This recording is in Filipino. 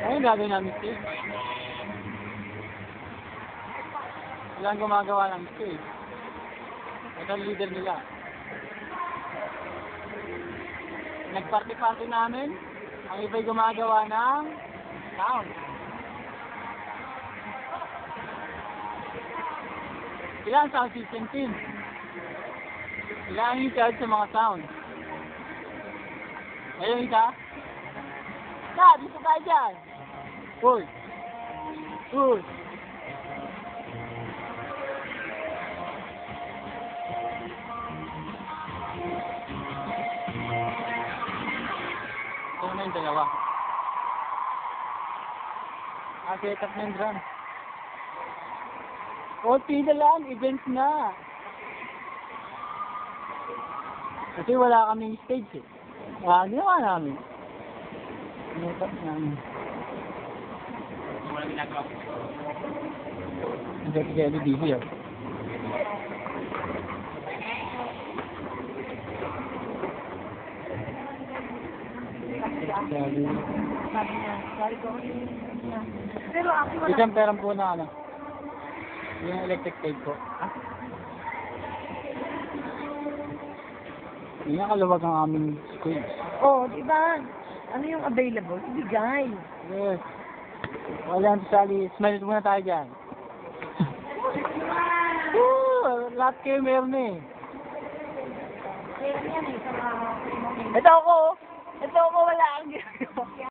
Ayun gagawin namin stage. Sila ang gumagawa ng stage. Ito ang leader nila. Nagparty-party namin. Ang iba'y gumagawa ng sound. Sila ang sound system team. Sila ang in-charge sa mga sound. Ayun isa. Dito tayo dyan. Uy. Uy. Ito na yung dalawa. Set up na yung drum. Konti na lang, events na. Kasi wala kaming stage eh. Ginawa namin. Set up namin. Wala ginagawa. Ang dati kaya LED here. Sabi niya, sorry ko. Pero ako wala. Isang perang po na ano. Yung electric tape po. Hindi nga kaluwag ang aming stage. Oh, di ba? Ano yung available? Ibigay. Yes. Wala ang sali. Smile muna tayo dyan. Woo! Lahat kayo meron eh. Kaya yan eh, sa mga... Ito ako! Ito ako, wala akong ginagawa.